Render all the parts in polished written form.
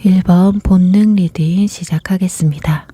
1번 본능 리딩 시작하겠습니다.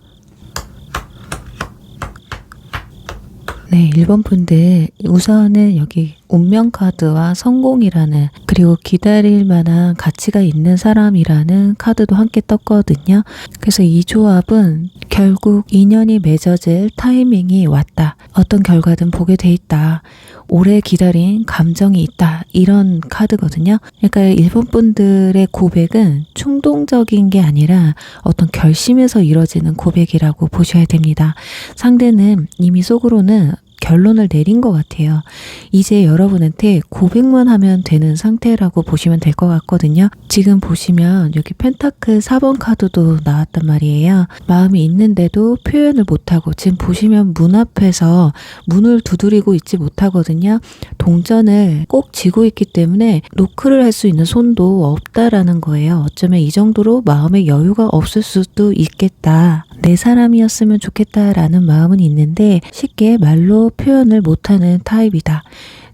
네, 1번 분들 우선은 여기 운명 카드와 성공이라는, 그리고 기다릴 만한 가치가 있는 사람이라는 카드도 함께 떴거든요. 그래서 이 조합은 결국 인연이 맺어질 타이밍이 왔다. 어떤 결과든 보게 돼 있다. 오래 기다린 감정이 있다. 이런 카드거든요. 그러니까 일본 분들의 고백은 충동적인 게 아니라 어떤 결심에서 이뤄지는 고백이라고 보셔야 됩니다. 상대는 이미 속으로는 결론을 내린 것 같아요. 이제 여러분한테 고백만 하면 되는 상태라고 보시면 될 것 같거든요. 지금 보시면 여기 펜타클 4번 카드도 나왔단 말이에요. 마음이 있는데도 표현을 못하고, 지금 보시면 문 앞에서 문을 두드리고 있지 못하거든요. 동전을 꼭 쥐고 있기 때문에 노크를 할 수 있는 손도 없다라는 거예요. 어쩌면 이 정도로 마음의 여유가 없을 수도 있겠다. 내 사람이었으면 좋겠다라는 마음은 있는데 쉽게 말로 표현을 못하는 타입이다.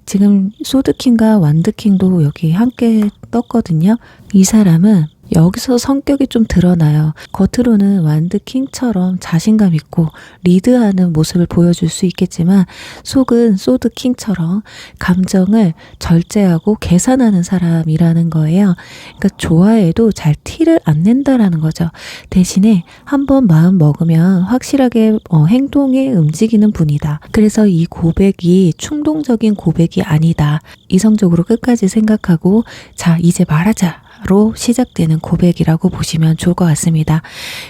지금 소드킹과 완드킹도 여기 함께 떴거든요. 이 사람은 여기서 성격이 좀 드러나요. 겉으로는 완드킹처럼 자신감 있고 리드하는 모습을 보여줄 수 있겠지만 속은 소드킹처럼 감정을 절제하고 계산하는 사람이라는 거예요. 그러니까 좋아해도 잘 티를 안 낸다라는 거죠. 대신에 한번 마음 먹으면 확실하게 행동에 움직이는 분이다. 그래서 이 고백이 충동적인 고백이 아니다. 이성적으로 끝까지 생각하고 자, 이제 말하자 로 시작되는 고백이라고 보시면 좋을 것 같습니다.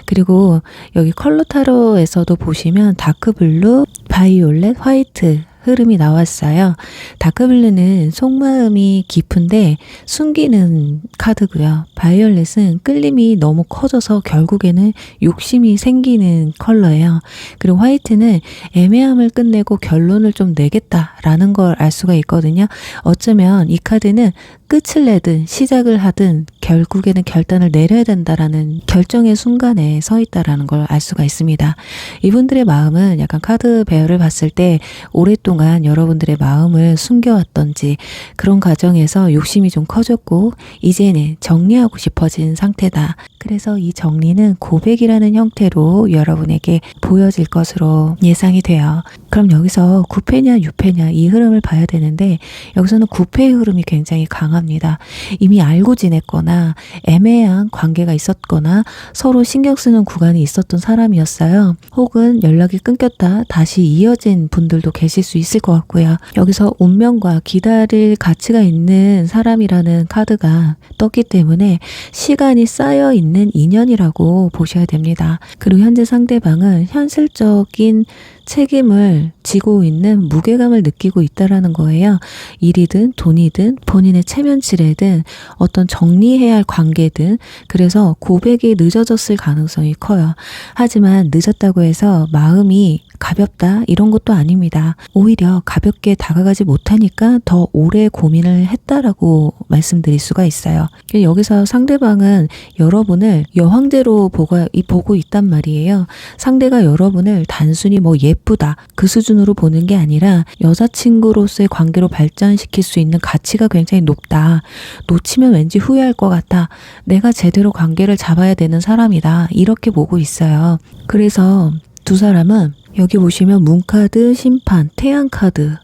그리고 여기 컬러 타로에서도 보시면 다크블루, 바이올렛, 화이트 흐름이 나왔어요. 다크블루는 속마음이 깊은데 숨기는 카드고요. 바이올렛은 끌림이 너무 커져서 결국에는 욕심이 생기는 컬러예요. 그리고 화이트는 애매함을 끝내고 결론을 좀 내겠다라는 걸 알 수가 있거든요. 어쩌면 이 카드는 끝을 내든 시작을 하든 결국에는 결단을 내려야 된다라는 결정의 순간에 서 있다라는 걸 알 수가 있습니다. 이분들의 마음은 약간 카드 배열을 봤을 때 오랫동안 여러분들의 마음을 숨겨왔던지 그런 과정에서 욕심이 좀 커졌고 이제는 정리하고 싶어진 상태다. 그래서 이 정리는 고백이라는 형태로 여러분에게 보여질 것으로 예상이 돼요. 그럼 여기서 9패냐 6패냐 이 흐름을 봐야 되는데 여기서는 9패의 흐름이 굉장히 강합니다. 이미 알고 지냈거나 애매한 관계가 있었거나 서로 신경 쓰는 구간이 있었던 사람이었어요. 혹은 연락이 끊겼다 다시 이어진 분들도 계실 수 있을 것 같고요. 여기서 운명과 기다릴 가치가 있는 사람이라는 카드가 떴기 때문에 시간이 쌓여 있는 인연이라고 보셔야 됩니다. 그리고 현재 상대방은 현실적인 책임을 지고 있는 무게감을 느끼고 있다라는 거예요. 일이든 돈이든 본인의 체면치레든 어떤 정리해야 할 관계든, 그래서 고백이 늦어졌을 가능성이 커요. 하지만 늦었다고 해서 마음이 가볍다 이런 것도 아닙니다. 오히려 가볍게 다가가지 못하니까 더 오래 고민을 했다라고 말씀드릴 수가 있어요. 여기서 상대방은 여러분을 여황제로 보고 있단 말이에요. 상대가 여러분을 단순히 뭐 예쁘다 그 수준으로 보는 게 아니라 여자친구로서의 관계로 발전시킬 수 있는 가치가 굉장히 높다. 놓치면 왠지 후회할 것 같다. 내가 제대로 관계를 잡아야 되는 사람이다. 이렇게 보고 있어요. 그래서 두 사람은 여기 보시면 문카드, 심판, 태양카드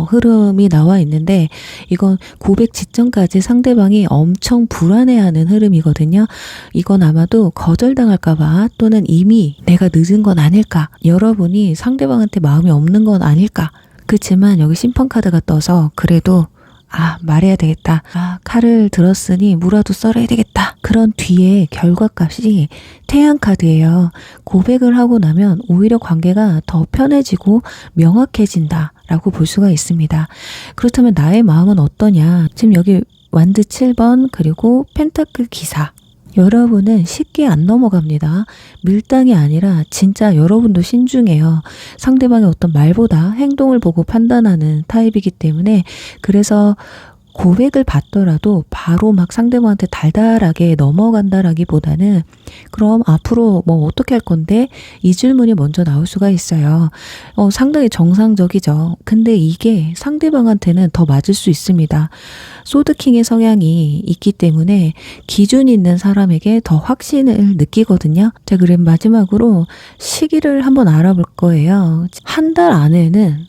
흐름이 나와 있는데 이건 고백 직전까지 상대방이 엄청 불안해하는 흐름이거든요. 이건 아마도 거절당할까봐 또는 이미 내가 늦은 건 아닐까, 여러분이 상대방한테 마음이 없는 건 아닐까. 그렇지만 여기 심판 카드가 떠서 그래도 말해야 되겠다. 칼을 들었으니 무라도 썰어야 되겠다. 그런 뒤에 결과값이 태양카드예요. 고백을 하고 나면 오히려 관계가 더 편해지고 명확해진다 라고 볼 수가 있습니다. 그렇다면 나의 마음은 어떠냐. 지금 여기 완드 7번 그리고 펜타클 기사, 여러분은 쉽게 안 넘어갑니다. 밀당이 아니라 진짜 여러분도 신중해요. 상대방의 어떤 말보다 행동을 보고 판단하는 타입이기 때문에, 그래서 고백을 받더라도 바로 막 상대방한테 달달하게 넘어간다라기보다는 그럼 앞으로 뭐 어떻게 할 건데? 이 질문이 먼저 나올 수가 있어요. 상당히 정상적이죠. 근데 이게 상대방한테는 더 맞을 수 있습니다. 소드킹의 성향이 있기 때문에 기준 있는 사람에게 더 확신을 느끼거든요. 자, 그럼 마지막으로 시기를 한번 알아볼 거예요. 한 달 안에는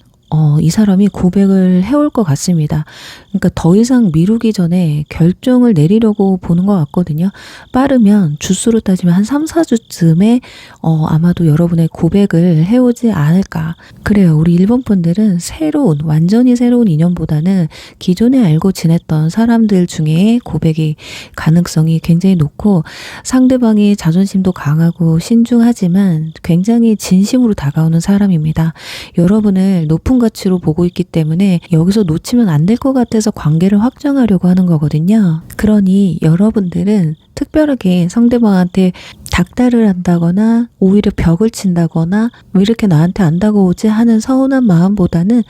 이 사람이 고백을 해올 것 같습니다. 그러니까 더 이상 미루기 전에 결정을 내리려고 보는 것 같거든요. 빠르면 주수로 따지면 한 3, 4주쯤에 아마도 여러분의 고백을 해오지 않을까. 그래요. 우리 일본 분들은 완전히 새로운 인연보다는 기존에 알고 지냈던 사람들 중에 고백이 가능성이 굉장히 높고, 상대방이 자존심도 강하고 신중하지만 굉장히 진심으로 다가오는 사람입니다. 여러분을 높은 가치로 보고 있기 때문에 여기서 놓치면 안 될 것 같아서 관계를 확정하려고 하는 거거든요. 그러니 여러분들은 특별하게 상대방한테 닥달을 한다거나 오히려 벽을 친다거나 왜 이렇게 나한테 안 다가오지 하는 서운한 마음보다는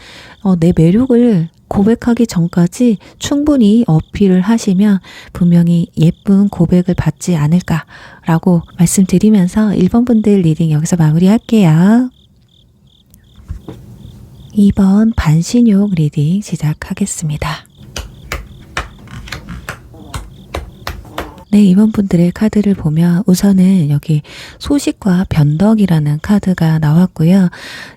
내 매력을 고백하기 전까지 충분히 어필을 하시면 분명히 예쁜 고백을 받지 않을까라고 말씀드리면서 1번 분들 리딩 여기서 마무리할게요. 2번 반신욕 리딩 시작하겠습니다. 네, 이번 분들의 카드를 보면 우선은 여기 소식과 변덕이라는 카드가 나왔고요.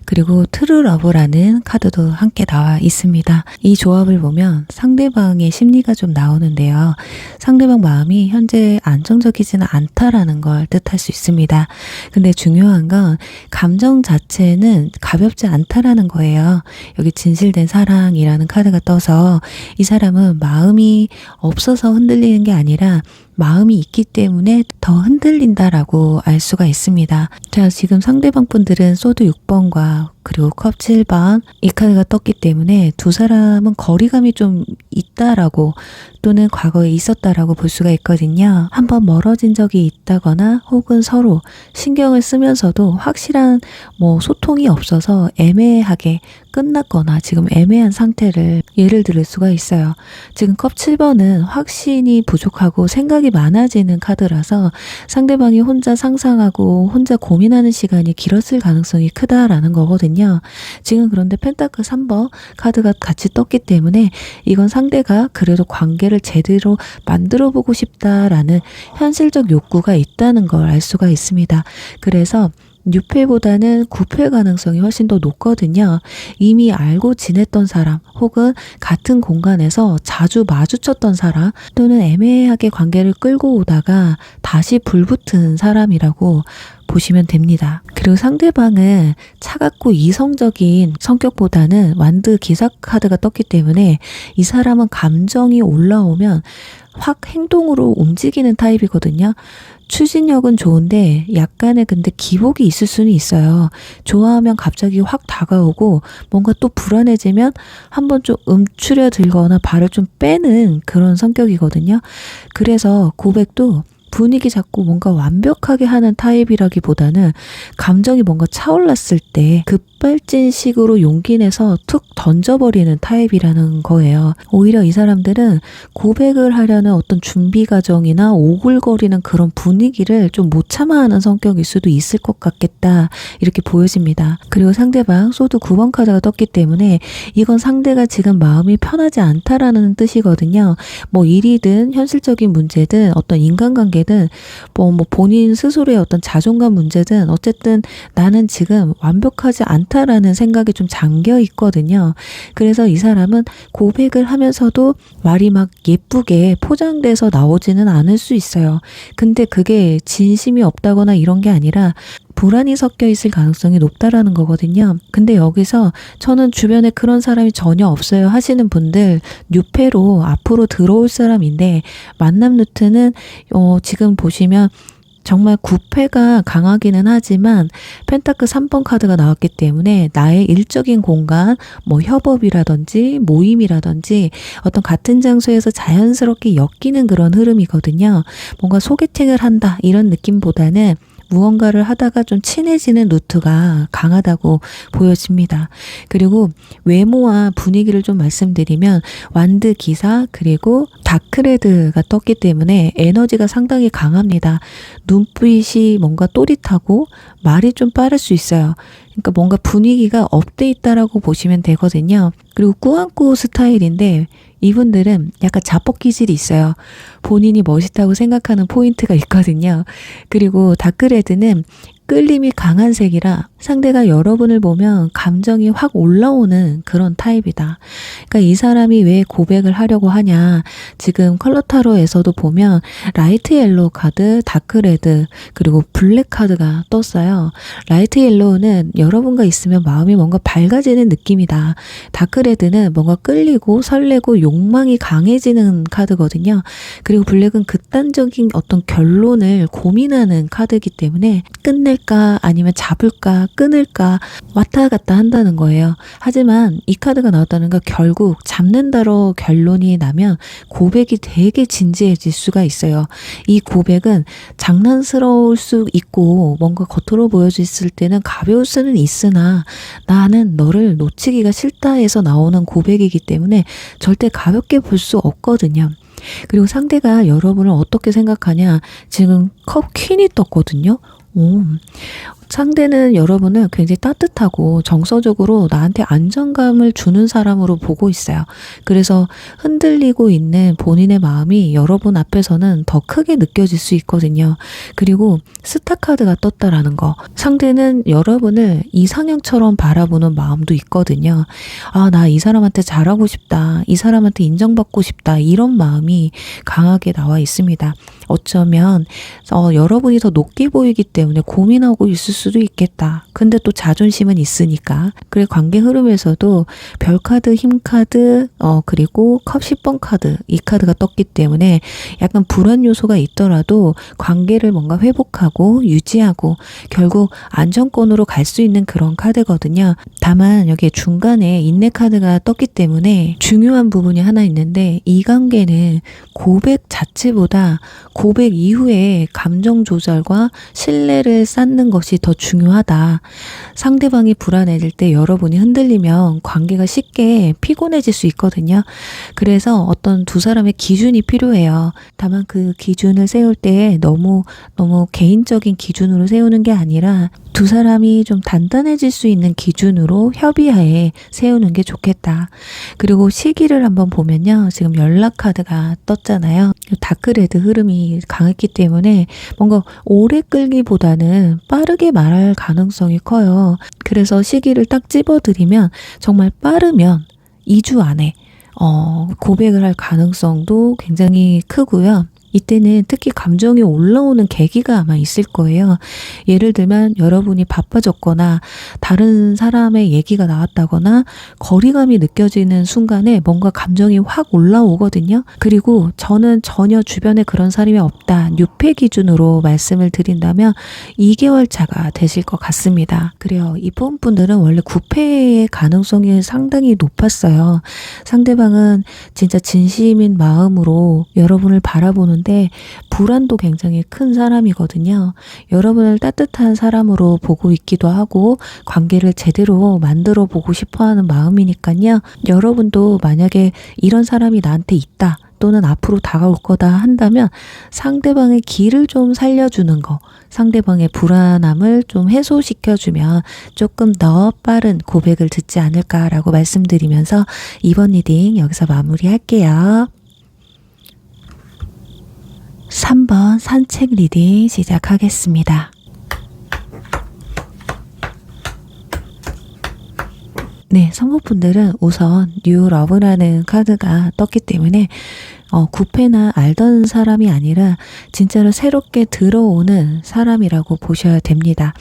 그리고 트루러브라는 카드도 함께 나와 있습니다. 이 조합을 보면 상대방의 심리가 좀 나오는데요. 상대방 마음이 현재 안정적이지는 않다라는 걸 뜻할 수 있습니다. 근데 중요한 건 감정 자체는 가볍지 않다라는 거예요. 여기 진실된 사랑이라는 카드가 떠서 이 사람은 마음이 없어서 흔들리는 게 아니라 마음이 있기 때문에 더 흔들린다라고 알 수가 있습니다. 자, 지금 상대방 분들은 소드 6번과 그리고 컵 7번 이 카드가 떴기 때문에 두 사람은 거리감이 좀 있다라고 또는 과거에 있었다라고 볼 수가 있거든요. 한번 멀어진 적이 있다거나 혹은 서로 신경을 쓰면서도 확실한 소통이 없어서 애매하게 끝났거나 지금 애매한 상태를 예를 들을 수가 있어요. 지금 컵 7번은 확신이 부족하고 생각이 많아지는 카드라서 상대방이 혼자 상상하고 혼자 고민하는 시간이 길었을 가능성이 크다라는 거거든요. 지금 그런데 펜타클 3번 카드가 같이 떴기 때문에 이건 상대가 그래도 관계를 제대로 만들어 보고 싶다라는 현실적 욕구가 있다는 걸 알 수가 있습니다. 그래서 6회보다는 9회 가능성이 훨씬 더 높거든요. 이미 알고 지냈던 사람 혹은 같은 공간에서 자주 마주쳤던 사람 또는 애매하게 관계를 끌고 오다가 다시 불붙은 사람이라고 보시면 됩니다. 그리고 상대방은 차갑고 이성적인 성격보다는 완드 기사 카드가 떴기 때문에 이 사람은 감정이 올라오면 확 행동으로 움직이는 타입이거든요. 추진력은 좋은데 약간의 근데 기복이 있을 수는 있어요. 좋아하면 갑자기 확 다가오고 뭔가 또 불안해지면 한번 좀 움츠려 들거나 발을 좀 빼는 그런 성격이거든요. 그래서 고백도 분위기 잡고 뭔가 완벽하게 하는 타입이라기보다는 감정이 뭔가 차올랐을 때 급발진식으로 용기 내서 툭 던져버리는 타입이라는 거예요. 오히려 이 사람들은 고백을 하려는 어떤 준비 과정이나 오글거리는 그런 분위기를 좀 못 참아하는 성격일 수도 있을 것 같겠다 이렇게 보여집니다. 그리고 상대방 소드 9번 카드가 떴기 때문에 이건 상대가 지금 마음이 편하지 않다라는 뜻이거든요. 일이든 현실적인 문제든 어떤 인간관계 본인 스스로의 어떤 자존감 문제든 어쨌든 나는 지금 완벽하지 않다라는 생각이 좀 잠겨 있거든요. 그래서 이 사람은 고백을 하면서도 말이 막 예쁘게 포장돼서 나오지는 않을 수 있어요. 근데 그게 진심이 없다거나 이런 게 아니라 불안이 섞여 있을 가능성이 높다라는 거거든요. 근데 여기서 저는 주변에 그런 사람이 전혀 없어요 하시는 분들 6회로 앞으로 들어올 사람인데 만남 루트는 지금 보시면 정말 9회가 강하기는 하지만 펜타클 3번 카드가 나왔기 때문에 나의 일적인 공간, 협업이라든지 모임이라든지 어떤 같은 장소에서 자연스럽게 엮이는 그런 흐름이거든요. 뭔가 소개팅을 한다 이런 느낌보다는 무언가를 하다가 좀 친해지는 루트가 강하다고 보여집니다. 그리고 외모와 분위기를 좀 말씀드리면 완드 기사 그리고 다크레드가 떴기 때문에 에너지가 상당히 강합니다. 눈빛이 뭔가 또릿하고 말이 좀 빠를 수 있어요. 그러니까 뭔가 분위기가 업돼 있다라고 보시면 되거든요. 그리고 꾸안꾸 스타일인데 이분들은 약간 자뻑 기질이 있어요. 본인이 멋있다고 생각하는 포인트가 있거든요. 그리고 다크레드는 끌림이 강한 색이라 상대가 여러분을 보면 감정이 확 올라오는 그런 타입이다. 그러니까 이 사람이 왜 고백을 하려고 하냐. 지금 컬러타로에서도 보면 라이트 옐로우 카드, 다크 레드, 그리고 블랙 카드가 떴어요. 라이트 옐로우는 여러분과 있으면 마음이 뭔가 밝아지는 느낌이다. 다크 레드는 뭔가 끌리고 설레고 욕망이 강해지는 카드거든요. 그리고 블랙은 극단적인 어떤 결론을 고민하는 카드이기 때문에 끝낼까 아니면 잡을까 끊을까 왔다 갔다 한다는 거예요. 하지만 이 카드가 나왔다는 건 결국 잡는다로 결론이 나면 고백이 되게 진지해질 수가 있어요. 이 고백은 장난스러울 수 있고 뭔가 겉으로 보여졌을 때는 가벼울 수는 있으나 나는 너를 놓치기가 싫다 해서 나오는 고백이기 때문에 절대 가볍게 볼 수 없거든요. 그리고 상대가 여러분을 어떻게 생각하냐. 지금 컵 퀸이 떴거든요. 상대는 여러분을 굉장히 따뜻하고 정서적으로 나한테 안정감을 주는 사람으로 보고 있어요. 그래서 흔들리고 있는 본인의 마음이 여러분 앞에서는 더 크게 느껴질 수 있거든요. 그리고 스타 카드가 떴다라는 거. 상대는 여러분을 이상형처럼 바라보는 마음도 있거든요. 아, 나 이 사람한테 잘하고 싶다. 이 사람한테 인정받고 싶다. 이런 마음이 강하게 나와 있습니다. 어쩌면 여러분이 더 높게 보이기 때문에 고민하고 있을 수도 있겠다. 근데 또 자존심은 있으니까. 그래 관계 흐름에서도 별카드, 힘카드, 그리고 컵 10번 카드 이 카드가 떴기 때문에 약간 불안 요소가 있더라도 관계를 뭔가 회복하고 유지하고 결국 안정권으로 갈 수 있는 그런 카드거든요. 다만 여기 중간에 인내 카드가 떴기 때문에 중요한 부분이 하나 있는데 이 관계는 고백 자체보다 고백 이후에 감정 조절과 신뢰를 쌓는 것이 더 중요하다. 상대방이 불안해질 때 여러분이 흔들리면 관계가 쉽게 피곤해질 수 있거든요. 그래서 어떤 두 사람의 기준이 필요해요. 다만 그 기준을 세울 때 너무 개인적인 기준으로 세우는 게 아니라 두 사람이 좀 단단해질 수 있는 기준으로 협의하에 세우는 게 좋겠다. 그리고 시기를 한번 보면요. 지금 연락 카드가 떴잖아요. 다크레드 흐름이 강했기 때문에 뭔가 오래 끌기보다는 빠르게 말할 가능성이 커요. 그래서 시기를 딱 집어드리면 정말 빠르면 2주 안에 고백을 할 가능성도 굉장히 크고요. 이때는 특히 감정이 올라오는 계기가 아마 있을 거예요. 예를 들면 여러분이 바빠졌거나 다른 사람의 얘기가 나왔다거나 거리감이 느껴지는 순간에 뭔가 감정이 확 올라오거든요. 그리고 저는 전혀 주변에 그런 사람이 없다. 뉴페 기준으로 말씀을 드린다면 2개월 차가 되실 것 같습니다. 그래요. 이번 분들은 원래 9패의 가능성이 상당히 높았어요. 상대방은 진짜 진심인 마음으로 여러분을 바라보는 불안도 굉장히 큰 사람이거든요. 여러분을 따뜻한 사람으로 보고 있기도 하고 관계를 제대로 만들어 보고 싶어하는 마음이니까요. 여러분도 만약에 이런 사람이 나한테 있다 또는 앞으로 다가올 거다 한다면 상대방의 길을 좀 살려주는 거, 상대방의 불안함을 좀 해소시켜주면 조금 더 빠른 고백을 듣지 않을까라고 말씀드리면서 이번 리딩 여기서 마무리할게요. 3번 산책 리딩 시작하겠습니다. 네, 성우분들은 우선 뉴 러브라는 카드가 떴기 때문에 9패나 알던 사람이 아니라 진짜로 새롭게 들어오는 사람이라고 보셔야 됩니다.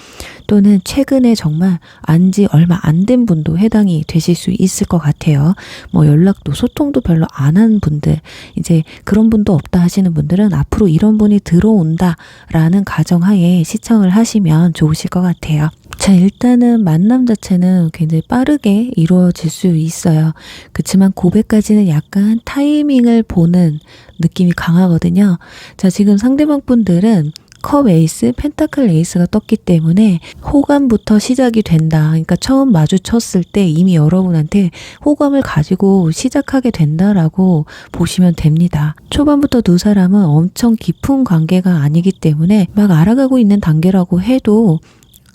또는 최근에 정말 안지 얼마 안 된 분도 해당이 되실 수 있을 것 같아요. 연락도 소통도 별로 안 한 분들, 이제 그런 분도 없다 하시는 분들은 앞으로 이런 분이 들어온다 라는 가정하에 시청을 하시면 좋으실 것 같아요. 자, 일단은 만남 자체는 굉장히 빠르게 이루어질 수 있어요. 그렇지만 고백까지는 약간 타이밍을 보는 느낌이 강하거든요. 자, 지금 상대방 분들은 컵 에이스, 펜타클 에이스가 떴기 때문에 호감부터 시작이 된다. 그러니까 처음 마주쳤을 때 이미 여러분한테 호감을 가지고 시작하게 된다라고 보시면 됩니다. 초반부터 두 사람은 엄청 깊은 관계가 아니기 때문에 막 알아가고 있는 단계라고 해도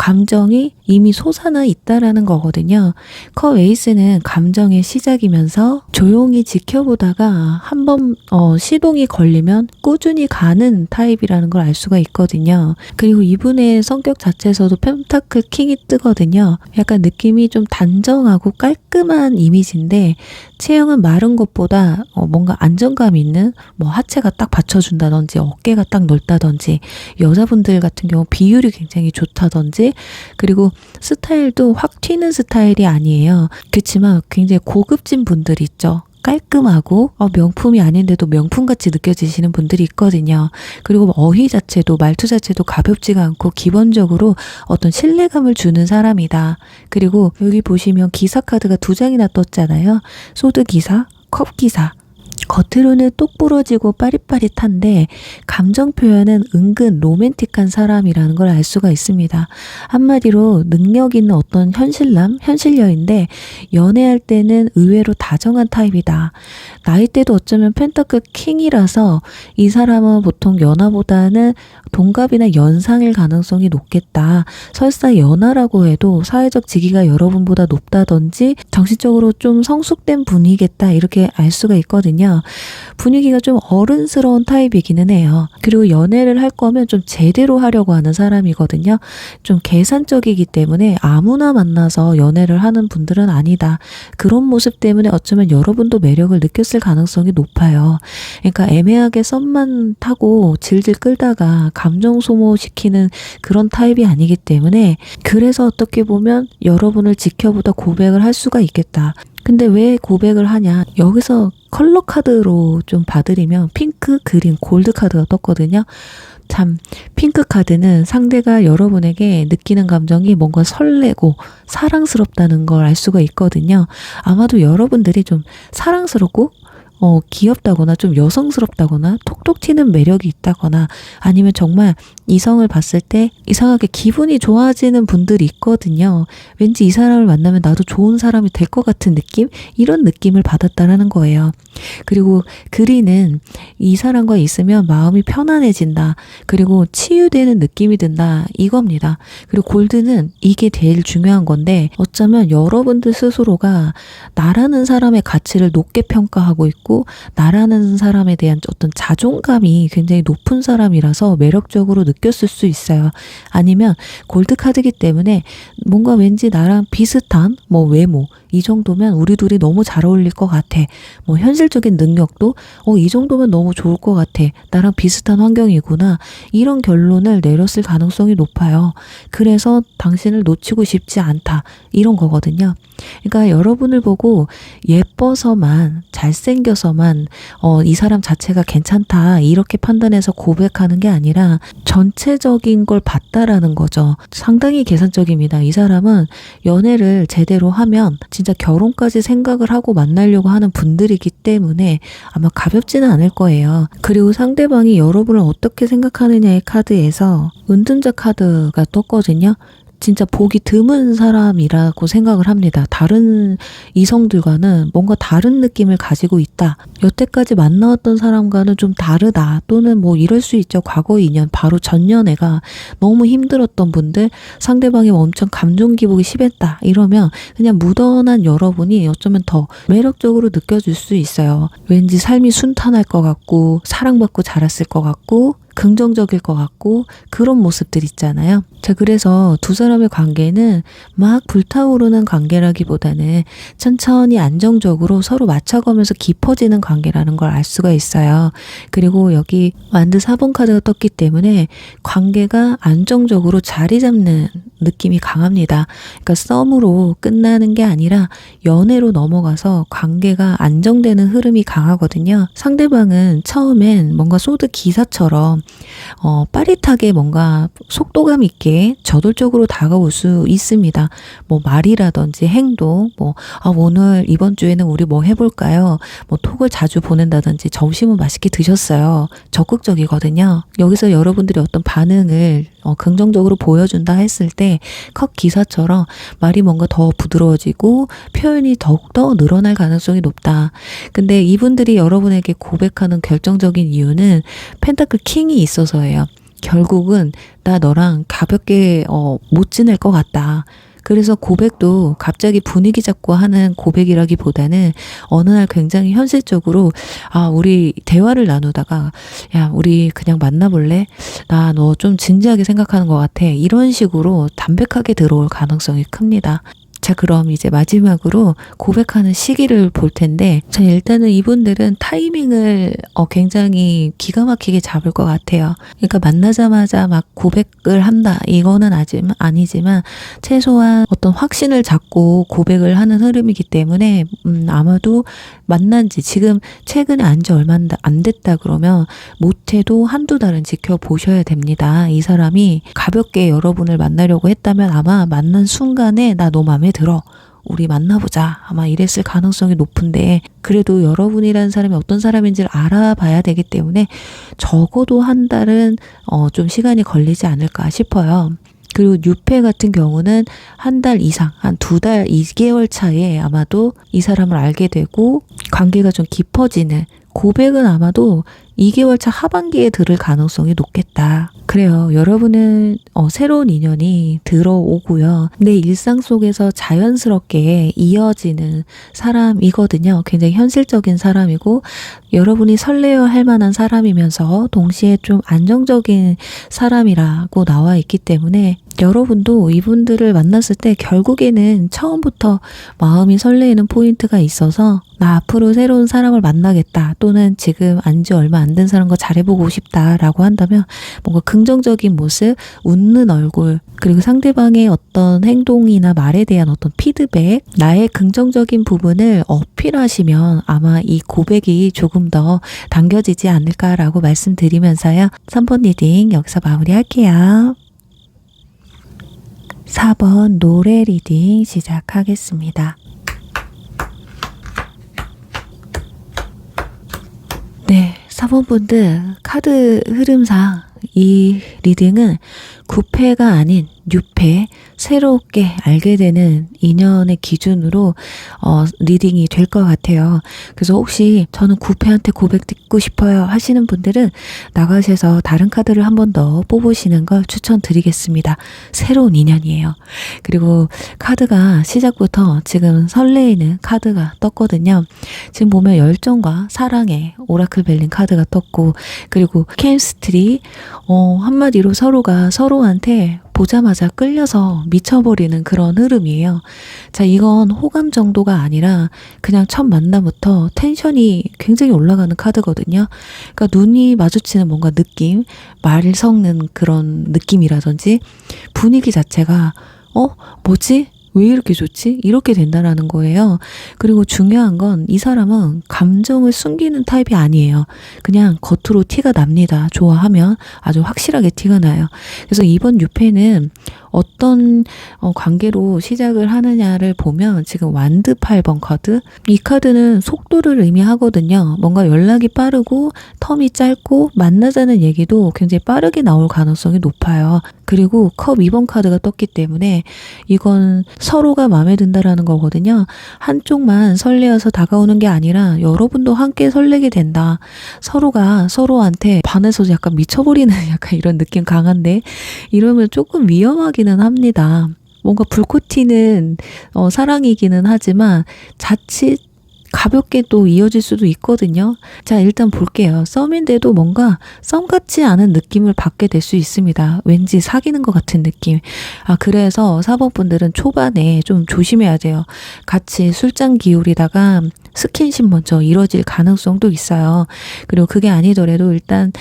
감정이 이미 솟아나 있다라는 거거든요. 컵 에이스는 감정의 시작이면서 조용히 지켜보다가 한번 시동이 걸리면 꾸준히 가는 타입이라는 걸 알 수가 있거든요. 그리고 이분의 성격 자체에서도 펜타클 킹이 뜨거든요. 약간 느낌이 좀 단정하고 깔끔한 이미지인데 체형은 마른 것보다 뭔가 안정감 있는 뭐 하체가 딱 받쳐준다든지 어깨가 딱 넓다든지 여자분들 같은 경우 비율이 굉장히 좋다든지 그리고 스타일도 확 튀는 스타일이 아니에요. 그렇지만 굉장히 고급진 분들 있죠. 깔끔하고 명품이 아닌데도 명품같이 느껴지시는 분들이 있거든요. 그리고 어휘 자체도 말투 자체도 가볍지가 않고 기본적으로 어떤 신뢰감을 주는 사람이다. 그리고 여기 보시면 기사 카드가 2장이나 떴잖아요. 소드 기사, 컵 기사. 겉으로는 똑부러지고 빠릿빠릿한데 감정 표현은 은근 로맨틱한 사람이라는 걸 알 수가 있습니다. 한마디로 능력 있는 어떤 현실녀인데 연애할 때는 의외로 다정한 타입이다. 나이대도 어쩌면 펜타클 킹이라서 이 사람은 보통 연하보다는 동갑이나 연상일 가능성이 높겠다. 설사 연하라고 해도 사회적 직위가 여러분보다 높다든지 정신적으로 좀 성숙된 분이겠다 이렇게 알 수가 있거든요. 분위기가 좀 어른스러운 타입이기는 해요. 그리고 연애를 할 거면 좀 제대로 하려고 하는 사람이거든요. 좀 계산적이기 때문에 아무나 만나서 연애를 하는 분들은 아니다. 그런 모습 때문에 어쩌면 여러분도 매력을 느꼈을 가능성이 높아요. 그러니까 애매하게 썸만 타고 질질 끌다가 감정 소모시키는 그런 타입이 아니기 때문에 그래서 어떻게 보면 여러분을 지켜보다 고백을 할 수가 있겠다. 근데 왜 고백을 하냐? 여기서 컬러 카드로 좀 봐드리면 핑크, 그린, 골드 카드가 떴거든요. 참 핑크 카드는 상대가 여러분에게 느끼는 감정이 뭔가 설레고 사랑스럽다는 걸 알 수가 있거든요. 아마도 여러분들이 좀 사랑스럽고 귀엽다거나 좀 여성스럽다거나 톡톡 튀는 매력이 있다거나 아니면 정말 이성을 봤을 때 이상하게 기분이 좋아지는 분들이 있거든요. 왠지 이 사람을 만나면 나도 좋은 사람이 될 것 같은 느낌? 이런 느낌을 받았다라는 거예요. 그리고 그린은 이 사람과 있으면 마음이 편안해진다. 그리고 치유되는 느낌이 든다. 이겁니다. 그리고 골드는 이게 제일 중요한 건데 어쩌면 여러분들 스스로가 나라는 사람의 가치를 높게 평가하고 있고 나라는 사람에 대한 어떤 자존감이 굉장히 높은 사람이라서 매력적으로 느꼈을 수 있어요. 아니면 골드카드이기 때문에 뭔가 왠지 나랑 비슷한 뭐 외모 이 정도면 우리 둘이 너무 잘 어울릴 것 같아. 뭐 현실적인 능력도 이 정도면 너무 좋을 것 같아. 나랑 비슷한 환경이구나. 이런 결론을 내렸을 가능성이 높아요. 그래서 당신을 놓치고 싶지 않다. 이런 거거든요. 그러니까 여러분을 보고 예뻐서만 잘생겨서만 이 사람 자체가 괜찮다 이렇게 판단해서 고백하는 게 아니라 전체적인 걸 봤다라는 거죠. 상당히 계산적입니다. 이 사람은 연애를 제대로 하면 진짜 결혼까지 생각을 하고 만나려고 하는 분들이기 때문에 아마 가볍지는 않을 거예요. 그리고 상대방이 여러분을 어떻게 생각하느냐의 카드에서 은둔자 카드가 떴거든요. 진짜 보기 드문 사람이라고 생각을 합니다. 다른 이성들과는 뭔가 다른 느낌을 가지고 있다. 여태까지 만나왔던 사람과는 좀 다르다. 또는 뭐 이럴 수 있죠. 과거 인연, 바로 전 연애가 너무 힘들었던 분들, 상대방이 엄청 감정 기복이 심했다. 이러면 그냥 무던한 여러분이 어쩌면 더 매력적으로 느껴질 수 있어요. 왠지 삶이 순탄할 것 같고 사랑받고 자랐을 것 같고 긍정적일 것 같고 그런 모습들 있잖아요. 자, 그래서 두 사람의 관계는 막 불타오르는 관계라기보다는 천천히 안정적으로 서로 맞춰가면서 깊어지는 관계라는 걸 알 수가 있어요. 그리고 여기 완드 4번 카드가 떴기 때문에 관계가 안정적으로 자리 잡는 느낌이 강합니다. 그러니까 썸으로 끝나는 게 아니라 연애로 넘어가서 관계가 안정되는 흐름이 강하거든요. 상대방은 처음엔 뭔가 소드 기사처럼 빠릿하게 뭔가 속도감 있게 저돌적으로 다가올 수 있습니다. 뭐 말이라든지 행동, 오늘 이번 주에는 우리 뭐 해볼까요? 뭐 톡을 자주 보낸다든지 점심은 맛있게 드셨어요. 적극적이거든요. 여기서 여러분들이 어떤 반응을 긍정적으로 보여준다 했을 때 컷 기사처럼 말이 뭔가 더 부드러워지고 표현이 더욱더 늘어날 가능성이 높다. 근데 이분들이 여러분에게 고백하는 결정적인 이유는 펜타클 킹이 있어서예요. 결국은 나 너랑 가볍게 못 지낼 것 같다. 그래서 고백도 갑자기 분위기 잡고 하는 고백이라기보다는 어느 날 굉장히 현실적으로 우리 대화를 나누다가 야 우리 그냥 만나볼래? 나 너 좀 진지하게 생각하는 것 같아. 이런 식으로 담백하게 들어올 가능성이 큽니다. 자, 그럼 이제 마지막으로 고백하는 시기를 볼 텐데, 자, 일단은 이분들은 타이밍을 굉장히 기가 막히게 잡을 것 같아요. 그러니까 만나자마자 막 고백을 한다. 이거는 아니지만, 최소한 어떤 확신을 잡고 고백을 하는 흐름이기 때문에, 아마도 만난 지 지금 최근에 안지 얼마 안 됐다 그러면, 못해도 한두 달은 지켜보셔야 됩니다. 이 사람이 가볍게 여러분을 만나려고 했다면 아마 만난 순간에 나 너 맘에 들어. 우리 만나보자. 아마 이랬을 가능성이 높은데 그래도 여러분이라는 사람이 어떤 사람인지를 알아봐야 되기 때문에 적어도 한 달은 좀 시간이 걸리지 않을까 싶어요. 그리고 뉴페 같은 경우는 한 달 이상, 한 2달, 2개월 차에 아마도 이 사람을 알게 되고 관계가 좀 깊어지는 고백은 아마도 2개월 차 하반기에 들을 가능성이 높겠다. 그래요. 여러분은 새로운 인연이 들어오고요. 내 일상 속에서 자연스럽게 이어지는 사람이거든요. 굉장히 현실적인 사람이고 여러분이 설레어 할 만한 사람이면서 동시에 좀 안정적인 사람이라고 나와 있기 때문에 여러분도 이분들을 만났을 때 결국에는 처음부터 마음이 설레이는 포인트가 있어서 나 앞으로 새로운 사람을 만나겠다 또는 지금 안지 얼마 안 된 사람과 잘해보고 싶다라고 한다면 뭔가 긍정적인 모습, 웃는 얼굴 그리고 상대방의 어떤 행동이나 말에 대한 어떤 피드백 나의 긍정적인 부분을 어필하시면 아마 이 고백이 조금 더 당겨지지 않을까라고 말씀드리면서요. 3번 리딩 여기서 마무리할게요. 4번 노래 리딩 시작하겠습니다. 네, 4번 분들 카드 흐름상 이 리딩은 9패가 아닌 6패 새롭게 알게 되는 인연의 기준으로 리딩이 될 것 같아요. 그래서 혹시 저는 9패한테 고백 듣고 싶어요 하시는 분들은 나가셔서 다른 카드를 한 번 더 뽑으시는 걸 추천드리겠습니다. 새로운 인연이에요. 그리고 카드가 시작부터 지금 설레이는 카드가 떴거든요. 지금 보면 열정과 사랑의 오라클 벨린 카드가 떴고 그리고 케미스트리 한마디로 서로가 서로한테 보자마자 끌려서 미쳐버리는 그런 흐름이에요. 자, 이건 호감 정도가 아니라 그냥 첫 만남부터 텐션이 굉장히 올라가는 카드거든요. 그러니까 눈이 마주치는 뭔가 느낌, 말을 섞는 그런 느낌이라든지 분위기 자체가 뭐지? 왜 이렇게 좋지? 이렇게 된다라는 거예요. 그리고 중요한 건 이 사람은 감정을 숨기는 타입이 아니에요. 그냥 겉으로 티가 납니다. 좋아하면 아주 확실하게 티가 나요. 그래서 이번 6회는 어떤 관계로 시작을 하느냐를 보면 지금 완드 8번 카드 이 카드는 속도를 의미하거든요. 뭔가 연락이 빠르고 텀이 짧고 만나자는 얘기도 굉장히 빠르게 나올 가능성이 높아요. 그리고 컵 2번 카드가 떴기 때문에 이건 서로가 마음에 든다라는 거거든요. 한쪽만 설레어서 다가오는 게 아니라 여러분도 함께 설레게 된다. 서로가 서로한테 반해서 약간 미쳐버리는 약간 이런 느낌 강한데 이러면 조금 위험하기는 합니다. 뭔가 불꽃 튀는 사랑이기는 하지만 자칫 가볍게 또 이어질 수도 있거든요. 자, 일단 볼게요. 썸인데도 뭔가 썸 같지 않은 느낌을 받게 될 수 있습니다. 왠지 사귀는 것 같은 느낌. 그래서 4번 분들은 초반에 좀 조심해야 돼요. 같이 술잔 기울이다가 스킨십 먼저 이뤄질 가능성도 있어요. 그리고 그게 아니더라도 일단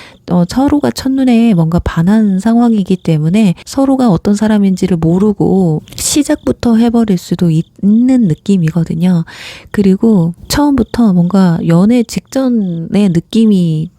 서로가 첫눈에 뭔가 반한 상황이기 때문에 서로가 어떤 사람인지를 모르고 시작부터 해버릴 수도 있는 느낌이거든요. 그리고 처음부터 뭔가 연애 직전의 느낌이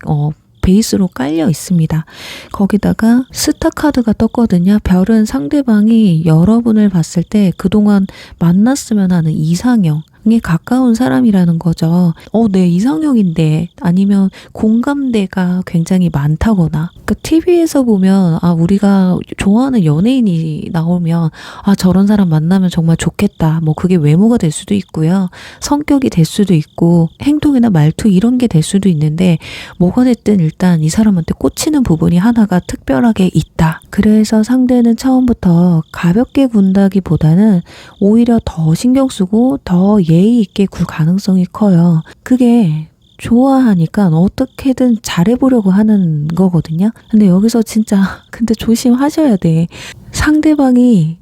베이스로 깔려 있습니다. 거기다가 스타 카드가 떴거든요. 별은 상대방이 여러분을 봤을 때 그동안 만났으면 하는 이상형 에 가까운 사람이라는 거죠. 내 이상형인데, 아니면 공감대가 굉장히 많다거나. 그러니까 TV에서 보면 우리가 좋아하는 연예인이 나오면 저런 사람 만나면 정말 좋겠다. 뭐 그게 외모가 될 수도 있고요. 성격이 될 수도 있고 행동이나 말투 이런 게 될 수도 있는데 뭐가 됐든 일단 이 사람한테 꽂히는 부분이 하나가 특별하게 있다. 그래서 상대는 처음부터 가볍게 군다기보다는 오히려 더 신경 쓰고 더 예의 있게 굴 가능성이 커요. 그게 좋아하니까 어떻게든 잘해보려고 하는 거거든요. 근데 여기서 진짜 근데 조심하셔야 돼. 상대방이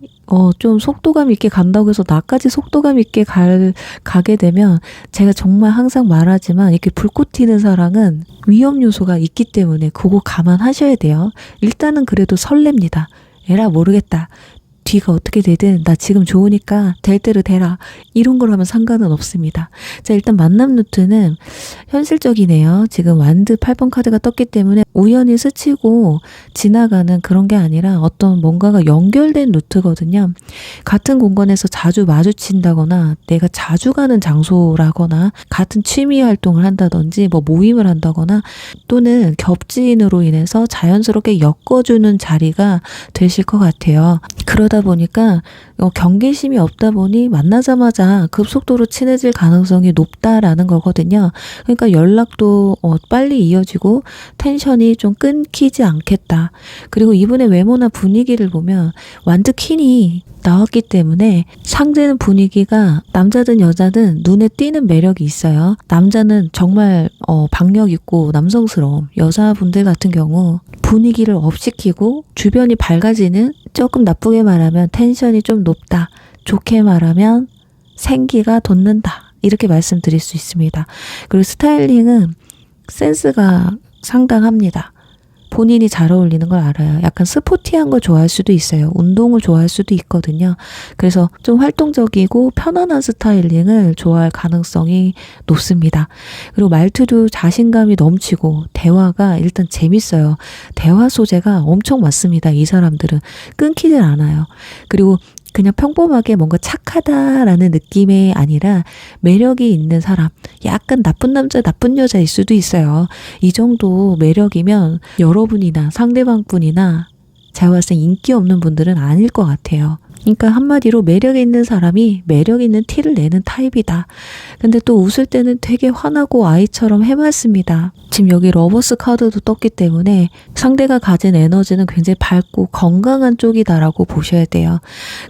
좀 속도감 있게 간다고 해서 나까지 속도감 있게 가게 되면 제가 정말 항상 말하지만 이렇게 불꽃 튀는 사랑은 위험 요소가 있기 때문에 그거 감안하셔야 돼요. 일단은 그래도 설렙니다. 에라 모르겠다. 뒤가 어떻게 되든 나 지금 좋으니까 될 대로 되라. 이런 걸 하면 상관은 없습니다. 자, 일단 만남 루트는 현실적이네요. 지금 완드 8번 카드가 떴기 때문에 우연히 스치고 지나가는 그런 게 아니라 어떤 뭔가가 연결된 루트거든요. 같은 공간에서 자주 마주친다거나 내가 자주 가는 장소라거나 같은 취미 활동을 한다든지 뭐 모임을 한다거나 또는 겹지인으로 인해서 자연스럽게 엮어주는 자리가 되실 것 같아요. 그러다 보니까 경계심이 없다 보니 만나자마자 급속도로 친해질 가능성이 높다라는 거거든요. 그러니까 연락도 빨리 이어지고 텐션이 좀 끊기지 않겠다. 그리고 이분의 외모나 분위기를 보면 완드 퀸이 나왔기 때문에 상대는 분위기가 남자든 여자든 눈에 띄는 매력이 있어요. 남자는 정말 박력 있고 남성스러움, 여자분들 같은 경우 분위기를 업시키고 주변이 밝아지는, 조금 나쁘게 말하면 텐션이 좀 높다, 좋게 말하면 생기가 돋는다, 이렇게 말씀드릴 수 있습니다. 그리고 스타일링은 센스가 상당합니다. 본인이 잘 어울리는 걸 알아요. 약간 스포티한 걸 좋아할 수도 있어요. 운동을 좋아할 수도 있거든요. 그래서 좀 활동적이고 편안한 스타일링을 좋아할 가능성이 높습니다. 그리고 말투도 자신감이 넘치고 대화가 일단 재밌어요. 대화 소재가 엄청 많습니다. 이 사람들은 끊기질 않아요. 그리고 그냥 평범하게 뭔가 착하다라는 느낌이 아니라 매력이 있는 사람, 약간 나쁜 남자, 나쁜 여자일 수도 있어요. 이 정도 매력이면 여러분이나 상대방분이나 제가 봤을 때 인기 없는 분들은 아닐 것 같아요. 그러니까 한마디로 매력 있는 사람이 매력 있는 티를 내는 타입이다. 근데 또 웃을 때는 되게 환하고 아이처럼 해맑습니다. 지금 여기 러버스 카드도 떴기 때문에 상대가 가진 에너지는 굉장히 밝고 건강한 쪽이다라고 보셔야 돼요.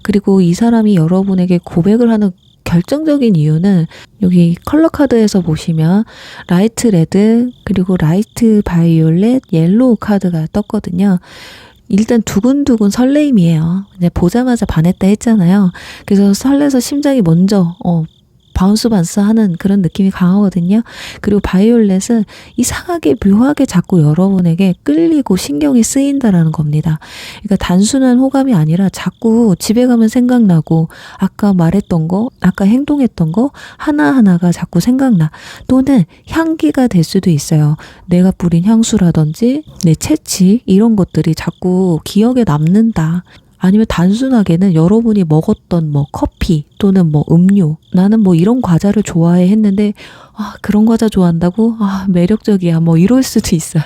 그리고 이 사람이 여러분에게 고백을 하는 결정적인 이유는 여기 컬러 카드에서 보시면 라이트 레드 그리고 라이트 바이올렛 옐로우 카드가 떴거든요. 일단 두근두근 설레임이에요. 그냥 보자마자 반했다 했잖아요. 그래서 설레서 심장이 먼저 바운스 하는 그런 느낌이 강하거든요. 그리고 바이올렛은 이상하게 묘하게 자꾸 여러분에게 끌리고 신경이 쓰인다라는 겁니다. 그러니까 단순한 호감이 아니라 자꾸 집에 가면 생각나고 아까 말했던 거, 아까 행동했던 거 하나하나가 자꾸 생각나. 또는 향기가 될 수도 있어요. 내가 뿌린 향수라든지 내 채취 이런 것들이 자꾸 기억에 남는다. 아니면 단순하게는 여러분이 먹었던 뭐 커피 또는 뭐 음료, 나는 뭐 이런 과자를 좋아해 했는데 그런 과자 좋아한다고? 매력적이야, 뭐 이럴 수도 있어요.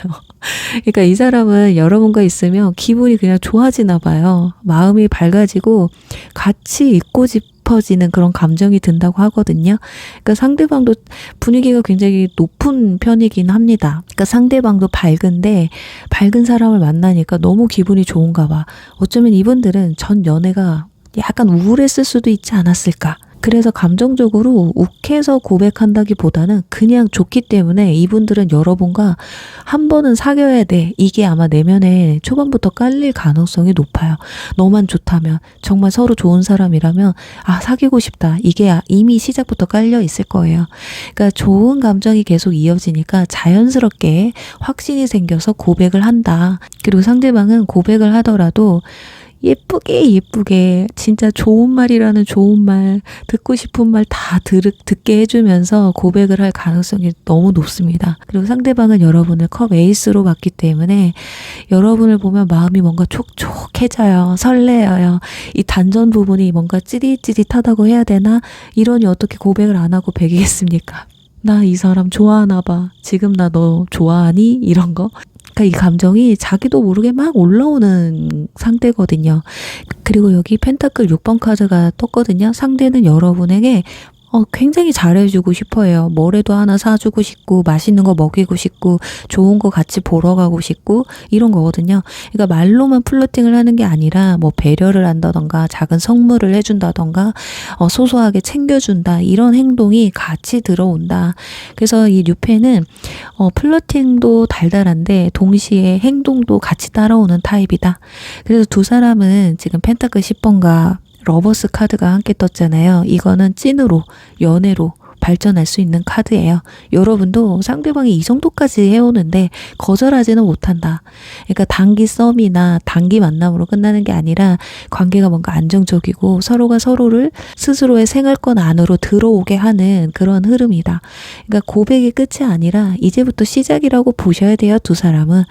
그러니까 이 사람은 여러분과 있으면 기분이 그냥 좋아지나 봐요. 마음이 밝아지고 같이 있고 싶어지는 그런 감정이 든다고 하거든요. 그러니까 상대방도 분위기가 굉장히 높은 편이긴 합니다. 그러니까 상대방도 밝은데 밝은 사람을 만나니까 너무 기분이 좋은가 봐. 어쩌면 이분들은 전 연애가 약간 우울했을 수도 있지 않았을까. 그래서 감정적으로 욱해서 고백한다기보다는 그냥 좋기 때문에 이분들은 여러분과 한 번은 사귀어야 돼. 이게 아마 내면에 초반부터 깔릴 가능성이 높아요. 너만 좋다면, 정말 서로 좋은 사람이라면 사귀고 싶다. 이게 이미 시작부터 깔려 있을 거예요. 그러니까 좋은 감정이 계속 이어지니까 자연스럽게 확신이 생겨서 고백을 한다. 그리고 상대방은 고백을 하더라도 예쁘게 진짜 좋은 말이라는 좋은 말, 듣고 싶은 말 다 듣게 해주면서 고백을 할 가능성이 너무 높습니다. 그리고 상대방은 여러분을 컵 에이스로 봤기 때문에 여러분을 보면 마음이 뭔가 촉촉해져요. 설레어요. 이 단전 부분이 뭔가 찌릿찌릿하다고 해야 되나? 이러니 어떻게 고백을 안 하고 배기겠습니까? 나 이 사람 좋아하나 봐. 지금 나 너 좋아하니? 이런 거. 그러니까 이 감정이 자기도 모르게 막 올라오는 상태거든요. 그리고 여기 펜타클 6번 카드가 떴거든요. 상대는 여러분에게 굉장히 잘해주고 싶어요. 뭐라도 하나 사주고 싶고, 맛있는 거 먹이고 싶고, 좋은 거 같이 보러 가고 싶고, 이런 거거든요. 그러니까 말로만 플러팅을 하는 게 아니라, 뭐 배려를 한다던가, 작은 선물을 해준다던가, 소소하게 챙겨준다, 이런 행동이 같이 들어온다. 그래서 이 뉴페는, 플러팅도 달달한데, 동시에 행동도 같이 따라오는 타입이다. 그래서 두 사람은 지금 펜타클 10번과 러버스 카드가 함께 떴잖아요. 이거는 찐으로, 연애로 발전할 수 있는 카드예요. 여러분도 상대방이 이 정도까지 해오는데 거절하지는 못한다. 그러니까 단기 썸이나 단기 만남으로 끝나는 게 아니라 관계가 뭔가 안정적이고 서로가 서로를 스스로의 생활권 안으로 들어오게 하는 그런 흐름이다. 그러니까 고백이 끝이 아니라 이제부터 시작이라고 보셔야 돼요. 두 사람은.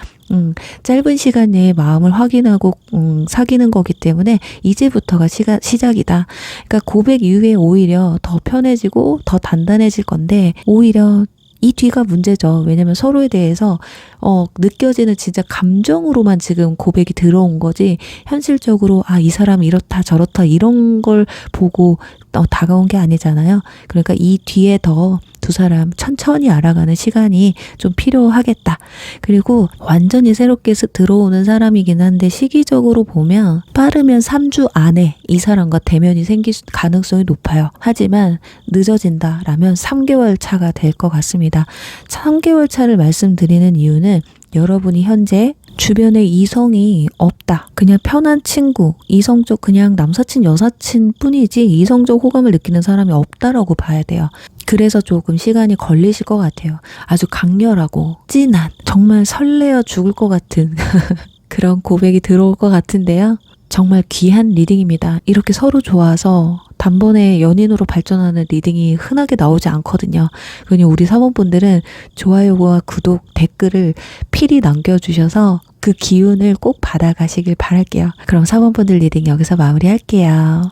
짧은 시간 내에 마음을 확인하고 사귀는 거기 때문에 이제부터가 시작이다. 그러니까 고백 이후에 오히려 더 편해지고 더 단단해질 건데 오히려 이 뒤가 문제죠. 왜냐면 서로에 대해서 느껴지는 진짜 감정으로만 지금 고백이 들어온 거지 현실적으로 이 사람이 이렇다 저렇다 이런 걸 보고 다가온 게 아니잖아요. 그러니까 이 뒤에 더 두 사람 천천히 알아가는 시간이 좀 필요하겠다. 그리고 완전히 새롭게 들어오는 사람이긴 한데 시기적으로 보면 빠르면 3주 안에 이 사람과 대면이 생길 가능성이 높아요. 하지만 늦어진다라면 3개월 차가 될 것 같습니다. 3개월 차를 말씀드리는 이유는 여러분이 현재 주변에 이성이 없다. 그냥 편한 친구, 이성적 그냥 남사친, 여사친 뿐이지 이성적 호감을 느끼는 사람이 없다라고 봐야 돼요. 그래서 조금 시간이 걸리실 것 같아요. 아주 강렬하고 찐한, 정말 설레어 죽을 것 같은 그런 고백이 들어올 것 같은데요. 정말 귀한 리딩입니다. 이렇게 서로 좋아서 단번에 연인으로 발전하는 리딩이 흔하게 나오지 않거든요. 그러니 우리 사모분들은 좋아요와 구독, 댓글을 필히 남겨주셔서 그 기운을 꼭 받아가시길 바랄게요. 그럼 사모분들 리딩 여기서 마무리할게요.